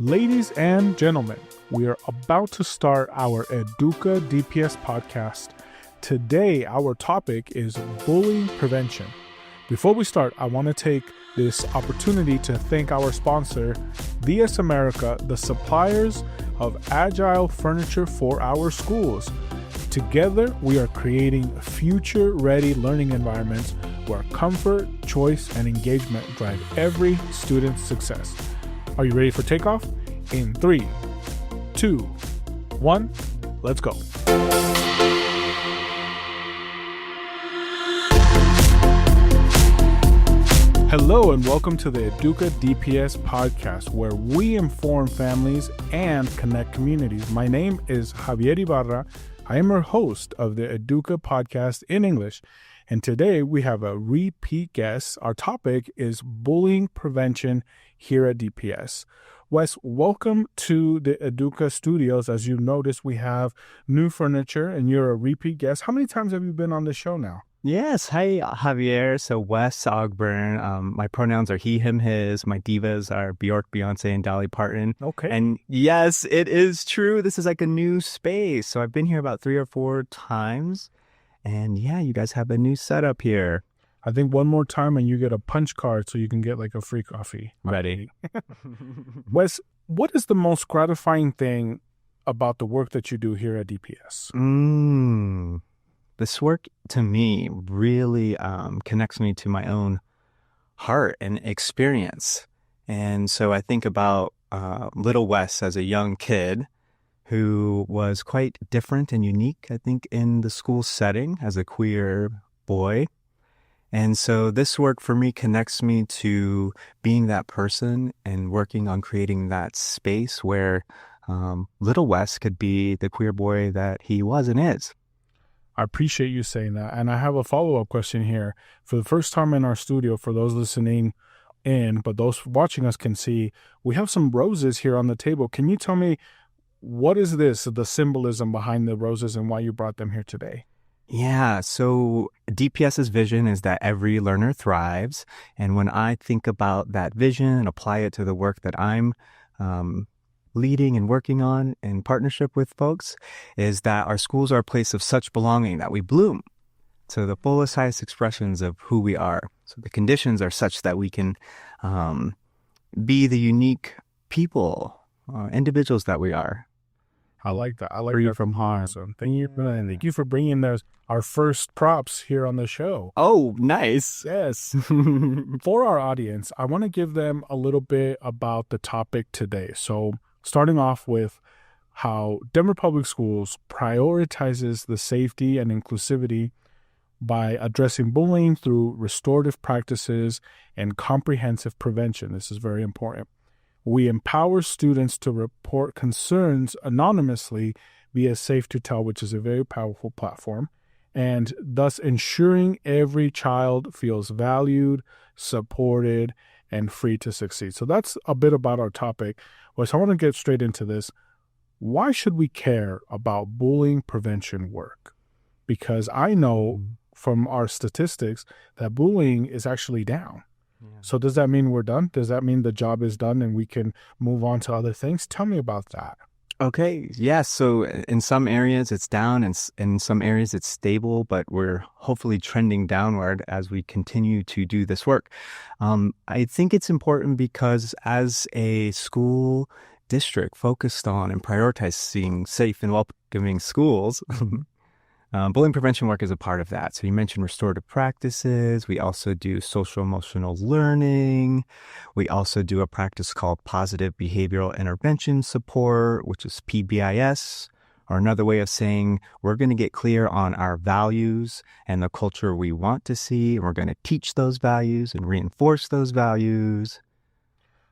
Ladies and gentlemen, we are about to start our EDUCA DPS podcast. Today, our topic is bullying prevention. Before we start, I want to take this opportunity to thank our sponsor, VS America, the suppliers of agile furniture for our schools. Together, we are creating future-ready learning environments where comfort, choice, and engagement drive every student's success. Are you ready for takeoff? In 3, 2, 1, let's go. Hello and welcome to the EDUCA DPS Podcast, where we inform families and connect communities. My name is Javier Ibarra. I am your host of the EDUCA Podcast in English, and today we have a repeat guest. Our topic is bullying prevention here at DPS. Wes, welcome to the EDUCA studios. As you noticed, we have new furniture and you're a repeat guest. How many times have you been on the show now? Yes. Hi, Javier. So Wes Ogburn. My pronouns are he, him, his. My divas are Bjork, Beyonce, and Dolly Parton. Okay. And yes, it is true. This is like a new space. So I've been here about 3 or 4 times. And yeah, you guys have a new setup here. I think one more time and you get a punch card so you can get like a free coffee. Ready. Wes, what is the most gratifying thing about the work that you do here at DPS? This work to me really connects me to my own heart and experience. And so I think about little Wes as a young kid who was quite different and unique, I think, in the school setting as a queer boy. And so this work for me connects me to being that person and working on creating that space where little Wes could be the queer boy that he was and is. I appreciate you saying that. And I have a follow-up question here. For the first time in our studio, for those listening in, but those watching us can see, we have some roses here on the table. Can you tell me, what is this, the symbolism behind the roses and why you brought them here today? Yeah, so DPS's vision is that every learner thrives. And when I think about that vision and apply it to the work that I'm leading and working on in partnership with folks, is that our schools are a place of such belonging that we bloom to the fullest, highest expressions of who we are. So the conditions are such that we can be the unique people, individuals that we are. I like that. I like that from harm. So thank you for that. And thank you for bringing our first props here on the show. Oh, nice. Yes. For our audience, I want to give them a little bit about the topic today. So starting off with how Denver Public Schools prioritizes the safety and inclusivity by addressing bullying through restorative practices and comprehensive prevention. This is very important. We empower students to report concerns anonymously via Safe to Tell, which is a very powerful platform, and thus ensuring every child feels valued, supported, and free to succeed. So that's a bit about our topic. So I want to get straight into this. Why should we care about bullying prevention work? Because I know from our statistics that bullying is actually down. So does that mean we're done? Does that mean the job is done and we can move on to other things? Tell me about that. Okay. Yeah. So in some areas it's down and in some areas it's stable, but we're hopefully trending downward as we continue to do this work. I think it's important because as a school district focused on and prioritizing safe and welcoming schools, bullying prevention work is a part of that. So you mentioned restorative practices. We also do social emotional learning. We also do a practice called positive behavioral intervention support, which is PBIS, or another way of saying we're going to get clear on our values and the culture we want to see. And we're going to teach those values and reinforce those values.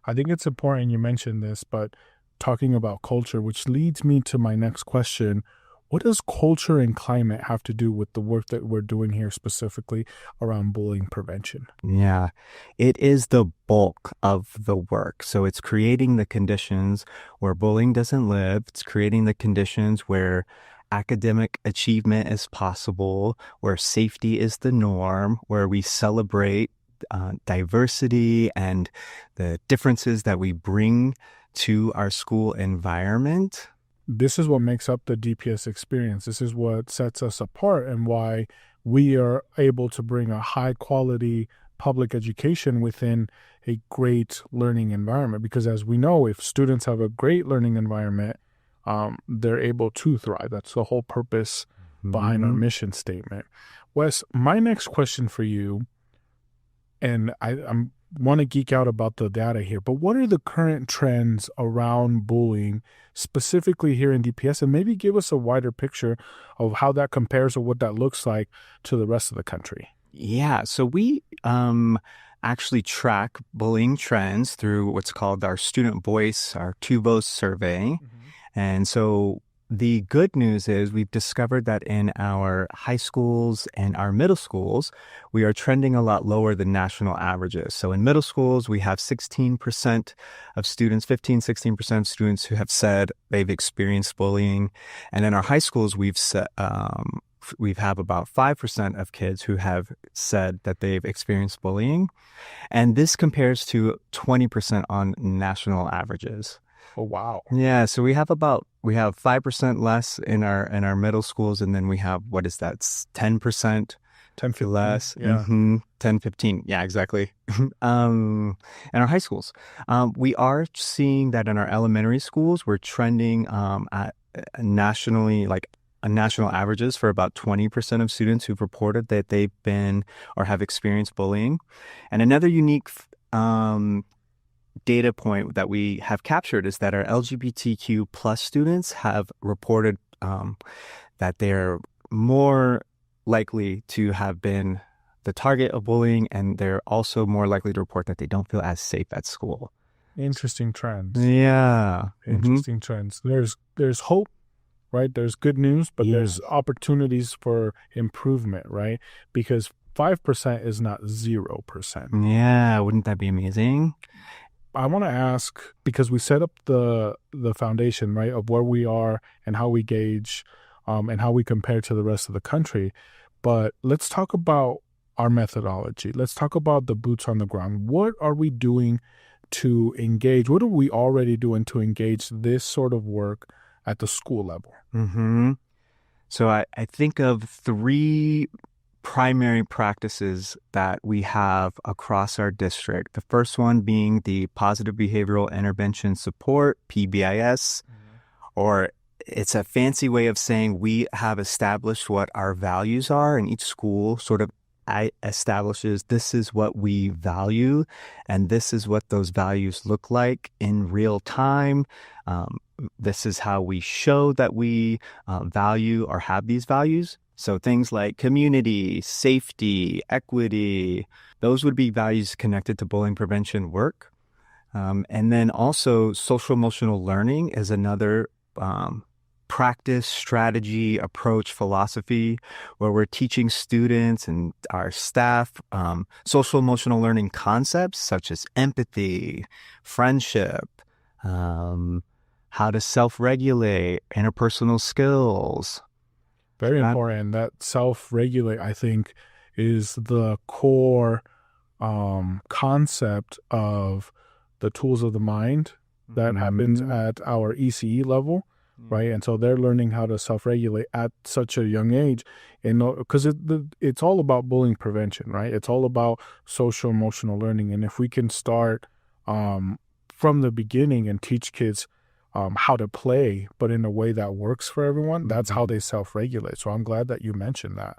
I think it's important you mentioned this, but talking about culture, which leads me to my next question. What does culture and climate have to do with the work that we're doing here specifically around bullying prevention? Yeah, it is the bulk of the work. So it's creating the conditions where bullying doesn't live. It's creating the conditions where academic achievement is possible, where safety is the norm, where we celebrate diversity and the differences that we bring to our school environment. This is what makes up the DPS experience. This is what sets us apart and why we are able to bring a high quality public education within a great learning environment. Because as we know, if students have a great learning environment, they're able to thrive. That's the whole purpose behind our mission statement. Wes, my next question for you, and I want to geek out about the data here, but what are the current trends around bullying, specifically here in DPS, and maybe give us a wider picture of how that compares or what that looks like to the rest of the country? Yeah, so we actually track bullying trends through what's called our Student Voice, our TUVOS survey. And so the good news is we've discovered that in our high schools and our middle schools, we are trending a lot lower than national averages. So in middle schools, we have 16% of students, 16% of students who have said they've experienced bullying. And in our high schools, we have about 5% of kids who have said that they've experienced bullying. And this compares to 20% on national averages. Oh, wow. Yeah, so we have 5% less in our middle schools, and then we have, what is that, 10%? 10, 15, less. Yeah. 10, 15. Yeah, exactly. In our high schools. We are seeing that in our elementary schools, we're trending at nationally, like national averages for about 20% of students who've reported that they've been or have experienced bullying. And another unique data point that we have captured is that our LGBTQ plus students have reported that they're more likely to have been the target of bullying, and they're also more likely to report that they don't feel as safe at school. Interesting trends. Yeah. Interesting trends. There's hope, right? There's good news, but there's opportunities for improvement, right? Because 5% is not 0%. Yeah, wouldn't that be amazing? I want to ask, because we set up the foundation, right, of where we are and how we gauge and how we compare to the rest of the country. But let's talk about our methodology. Let's talk about the boots on the ground. What are we doing to engage? What are we already doing to engage this sort of work at the school level? So I think of 3 primary practices that we have across our district. The first one being the Positive Behavioral Intervention Support, PBIS, or it's a fancy way of saying we have established what our values are, and each school sort of establishes this is what we value, and this is what those values look like in real time. This is how we show that we value or have these values. So things like community, safety, equity, those would be values connected to bullying prevention work. And then also social emotional learning is another practice, strategy, approach, philosophy, where we're teaching students and our staff social emotional learning concepts such as empathy, friendship, how to self-regulate, interpersonal skills. Very important. That self-regulate, I think, is the core concept of the tools of the mind that happens at our ECE level, right? And so they're learning how to self-regulate at such a young age, and because it's all about bullying prevention, right? It's all about social emotional learning, and if we can start from the beginning and teach kids how to play, but in a way that works for everyone, that's how they self-regulate. So I'm glad that you mentioned that.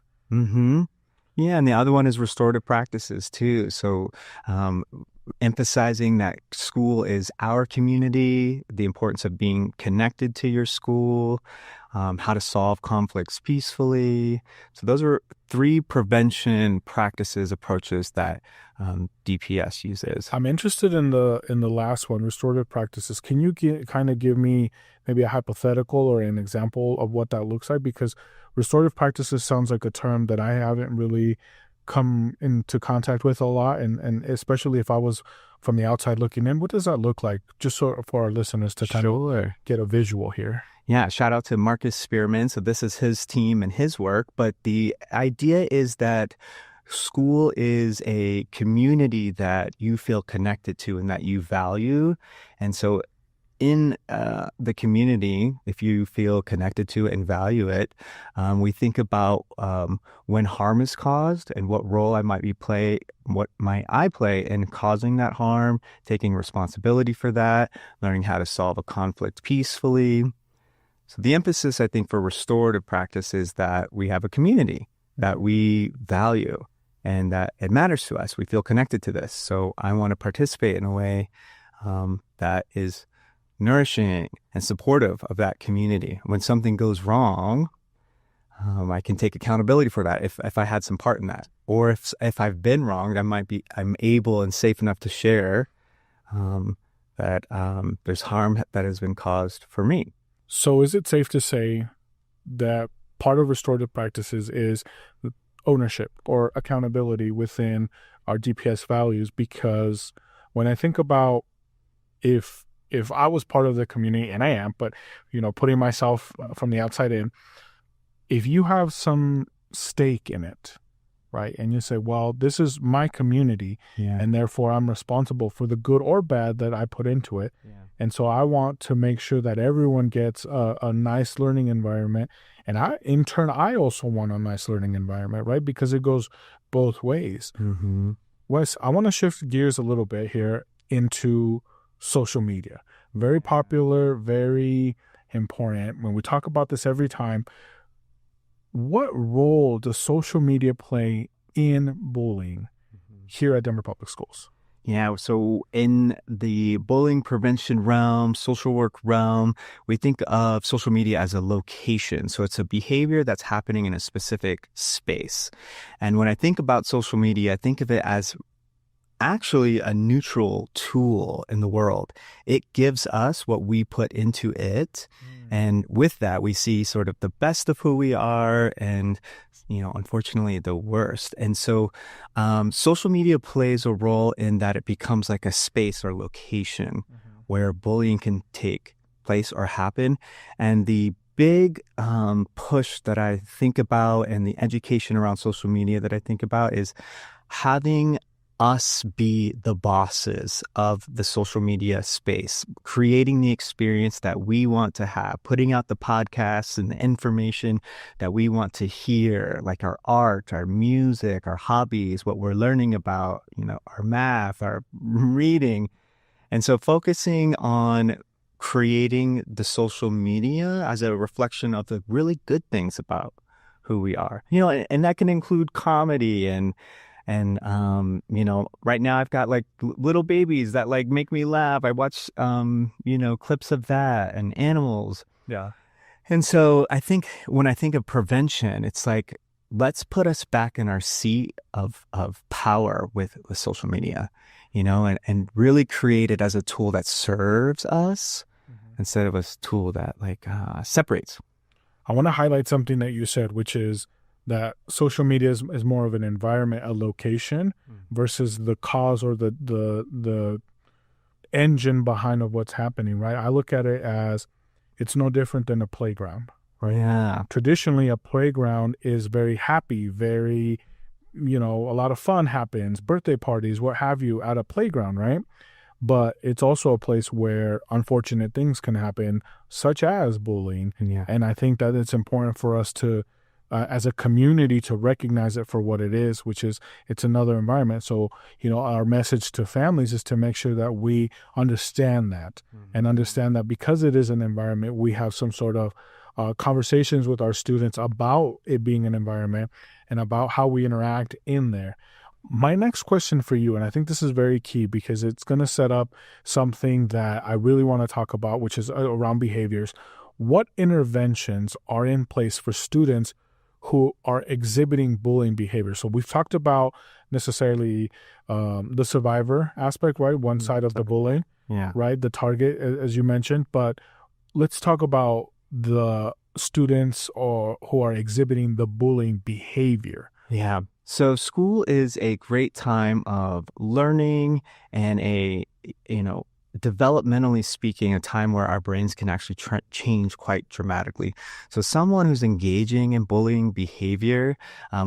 Yeah, and the other one is restorative practices too. So emphasizing that school is our community, the importance of being connected to your school, how to solve conflicts peacefully. So those are 3 prevention practices, approaches that DPS uses. I'm interested in the last one, restorative practices. Can you kind of give me maybe a hypothetical or an example of what that looks like? Because restorative practices sounds like a term that I haven't really come into contact with a lot, and especially if I was from the outside looking in, what does that look like? Just so for our listeners to kind of get a visual here. Yeah, shout out to Marcus Spearman. So this is his team and his work, but the idea is that school is a community that you feel connected to and that you value. And so in the community, if you feel connected to it and value it, we think about when harm is caused and what role what might I play in causing that harm, taking responsibility for that, learning how to solve a conflict peacefully. So the emphasis, I think, for restorative practice is that we have a community that we value and that it matters to us. We feel connected to this. So I want to participate in a way that is nourishing and supportive of that community. When something goes wrong, I can take accountability for that if I had some part in that. Or if I've been wronged, I'm able and safe enough to share that there's harm that has been caused for me. So is it safe to say that part of restorative practices is ownership or accountability within our DPS values? Because when I think about if I was part of the community, and I am, but, putting myself from the outside in, if you have some stake in it, right? And you say, well, this is my community, and therefore I'm responsible for the good or bad that I put into it. Yeah. And so I want to make sure that everyone gets a nice learning environment. And in turn, I also want a nice learning environment, right? Because it goes both ways. Mm-hmm. Wes, I want to shift gears a little bit here into social media. Very popular, very important. When we talk about this every time, what role does social media play in bullying here at Denver Public Schools? Yeah, so in the bullying prevention realm, social work realm, we think of social media as a location. So it's a behavior that's happening in a specific space. And when I think about social media, I think of it as actually a neutral tool in the world. It gives us what we put into it. And with that, we see sort of the best of who we are and, unfortunately, the worst. And so social media plays a role in that it becomes like a space or location where bullying can take place or happen. And the big push that I think about and the education around social media that I think about is having us be the bosses of the social media space, creating the experience that we want to have, putting out the podcasts and the information that we want to hear, like our art, our music, our hobbies, what we're learning about, our math, our reading. And so focusing on creating the social media as a reflection of the really good things about who we are, and that can include comedy and right now I've got like little babies that like make me laugh. I watch, clips of that and animals. Yeah. And so I think when I think of prevention, it's like, let's put us back in our seat of power with social media, and really create it as a tool that serves us instead of a tool that separates. I want to highlight something that you said, which is that social media is more of an environment, a location, versus the cause or the engine behind of what's happening, right? I look at it as it's no different than a playground, right? Yeah. Traditionally, a playground is very happy, very, a lot of fun happens, birthday parties, what have you, at a playground, right? But it's also a place where unfortunate things can happen, such as bullying. Yeah. And I think that it's important for us to as a community to recognize it for what it is, which is it's another environment. So, our message to families is to make sure that we understand that and understand that because it is an environment, we have some sort of conversations with our students about it being an environment and about how we interact in there. My next question for you, and I think this is very key because it's going to set up something that I really want to talk about, which is around behaviors. What interventions are in place for students who are exhibiting bullying behavior? So we've talked about necessarily the survivor aspect, right? One side of the bullying, right? The target, as you mentioned. But let's talk about the students who are exhibiting the bullying behavior. Yeah. So school is a great time of learning and developmentally speaking, a time where our brains can actually change quite dramatically. So someone who's engaging in bullying behavior,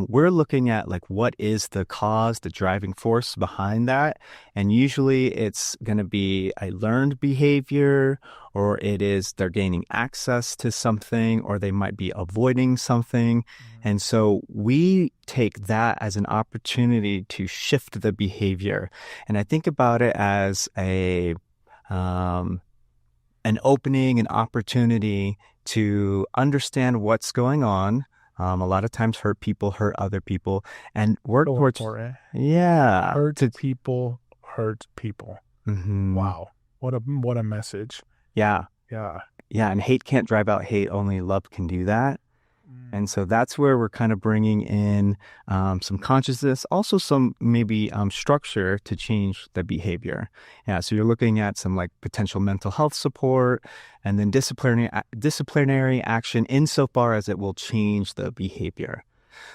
we're looking at like, what is the cause, the driving force behind that? And usually it's going to be a learned behavior, or it is they're gaining access to something, or they might be avoiding something. And so we take that as an opportunity to shift the behavior. And I think about it as an opening, an opportunity to understand what's going on. A lot of times hurt people hurt other people, and work towards hurt people hurt people. Mm-hmm. Wow, what a message. Yeah, yeah. And hate can't drive out hate, only love can do that. And so that's where we're kind of bringing in some consciousness, also some maybe structure to change the behavior. Yeah, so you're looking at some like potential mental health support, and then disciplinary action insofar as it will change the behavior.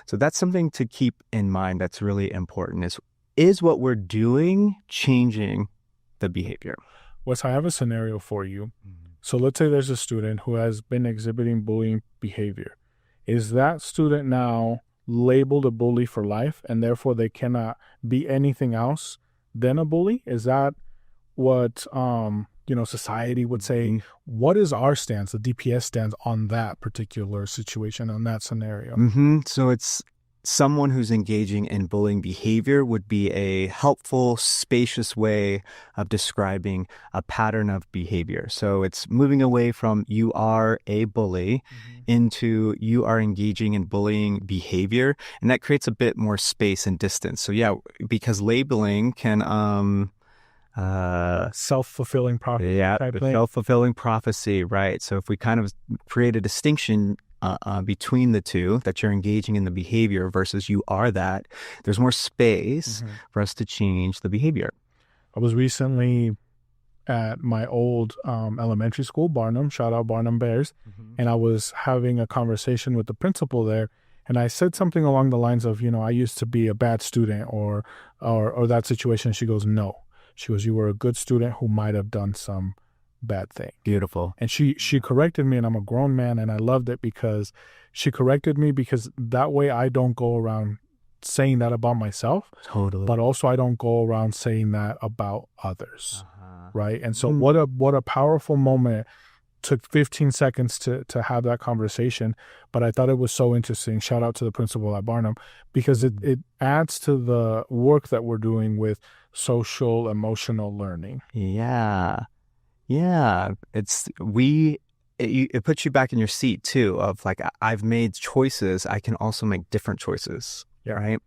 So that's something to keep in mind that's really important, is what we're doing changing the behavior? Wes, I have a scenario for you. So let's say there's a student who has been exhibiting bullying behavior. Is that student now labeled a bully for life, and therefore they cannot be anything else than a bully? Is that what society would say? What is our stance, the DPS stance, on that particular situation, on that scenario? So it's someone who's engaging in bullying behavior would be a helpful, spacious way of describing a pattern of behavior. So it's moving away from you are a bully into you are engaging in bullying behavior. And that creates a bit more space and distance. So yeah, because labeling can self-fulfilling prophecy. Yeah, self-fulfilling prophecy, right? So if we kind of create a distinction between the two, that you're engaging in the behavior versus you are that, there's more space for us to change the behavior. I was recently at my old elementary school, Barnum, shout out Barnum Bears, and I was having a conversation with the principal there, and I said something along the lines of, I used to be a bad student or that situation. She goes, no. She goes, you were a good student who might have done some bad thing. Beautiful. And she corrected me, and I'm a grown man, and I loved it because she corrected me, because that way I don't go around saying that about myself. Totally. But also I don't go around saying that about others. Right? And so what a powerful moment. Took 15 seconds to have that conversation, but I thought it was so interesting. Shout out to the principal at Barnum, because it adds to the work that we're doing with social emotional learning. Yeah. It puts you back in your seat too, of like, I've made choices, I can also make different choices, right?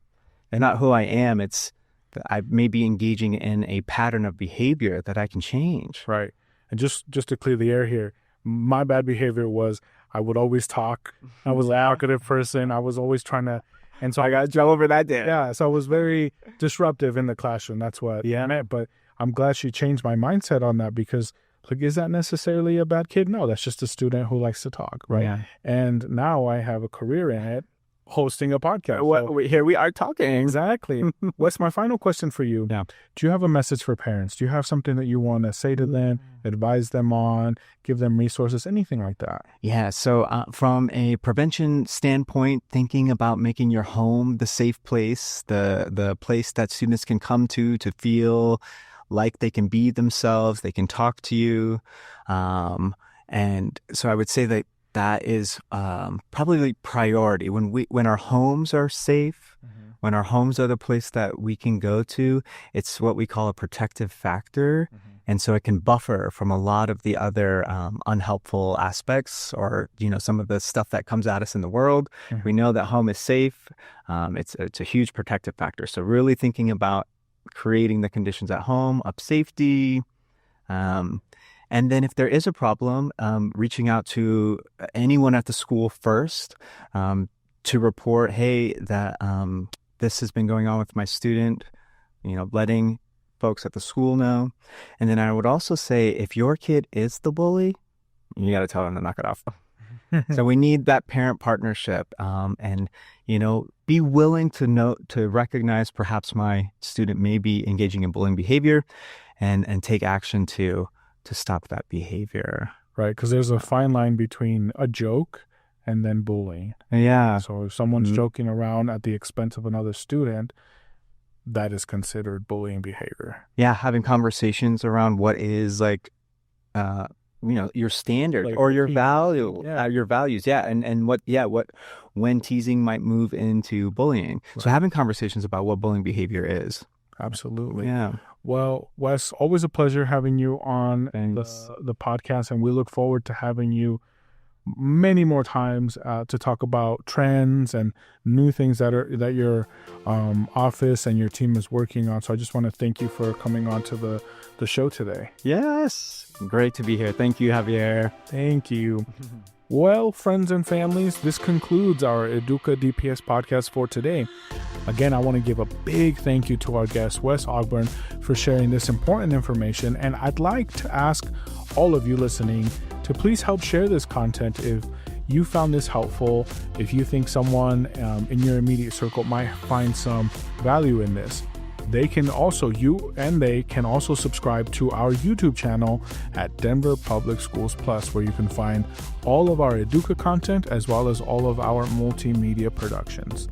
And not who I am, it's that I may be engaging in a pattern of behavior that I can change. Right. And just to clear the air here, my bad behavior was I would always talk. I was a talkative person. I was always trying to, and so I got in trouble for that day. Yeah, so I was very disruptive in the classroom. That's what I meant. But I'm glad she changed my mindset on that, because like, is that necessarily a bad kid? No, that's just a student who likes to talk, right? Yeah. And now I have a career in it, hosting a podcast. So, here we are talking. Exactly. What's my final question for you? Yeah. Do you have a message for parents? Do you have something that you want to say to them, advise them on, give them resources, anything like that? Yeah. So from a prevention standpoint, thinking about making your home the safe place, the place that students can come to feel like they can be themselves, they can talk to you. And so I would say that is probably priority. When our homes are safe, when our homes are the place that we can go to, it's what we call a protective factor. And so it can buffer from a lot of the other unhelpful aspects, or, some of the stuff that comes at us in the world. We know that home is safe. It's a huge protective factor. So really thinking about creating the conditions at home of safety. And then if there is a problem, reaching out to anyone at the school first to report, hey, that this has been going on with my student, letting folks at the school know. And then I would also say, if your kid is the bully, you got to tell them to knock it off. So we need that parent partnership, and, be willing to recognize perhaps my student may be engaging in bullying behavior, and take action to stop that behavior. Right, because there's a fine line between a joke and then bullying. Yeah. So if someone's joking around at the expense of another student, that is considered bullying behavior. Yeah, having conversations around what is like, your standard Like or your routine. value, Yeah. your values. Yeah, and what when teasing might move into bullying. Right. So having conversations about what bullying behavior is. Absolutely. Yeah. Well, Wes, always a pleasure having you on Thanks. the podcast, and we look forward to having you many more times to talk about trends and new things that your office and your team is working on. So I just want to thank you for coming on to the show today. Yes. Great to be here. Thank you, Javier. Thank you. Well, friends and families, this concludes our EDUCA DPS podcast for today. Again, I want to give a big thank you to our guest, Wes Ogburn, for sharing this important information. And I'd like to ask all of you listening to please help share this content if you found this helpful, if you think someone in your immediate circle might find some value in this. They can also subscribe to our YouTube channel at Denver Public Schools Plus, where you can find all of our EDUCA content as well as all of our multimedia productions.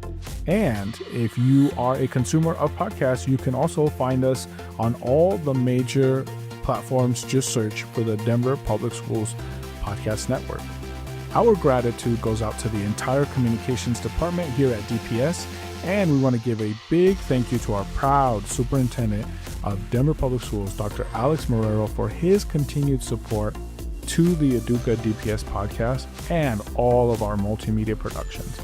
And if you are a consumer of podcasts, you can also find us on all the major platforms. Just search for the Denver Public Schools Podcast Network. Our gratitude goes out to the entire communications department here at DPS. And we want to give a big thank you to our proud superintendent of Denver Public Schools, Dr. Alex Marrero, for his continued support to the EDUCA DPS podcast and all of our multimedia productions.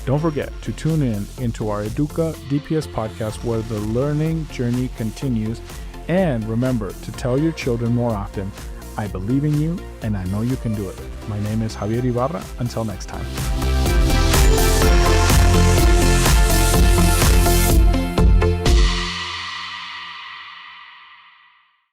Don't forget to tune into our EDUCA DPS podcast, where the learning journey continues. And remember to tell your children more often, I believe in you and I know you can do it. My name is Javier Ibarra. Until next time.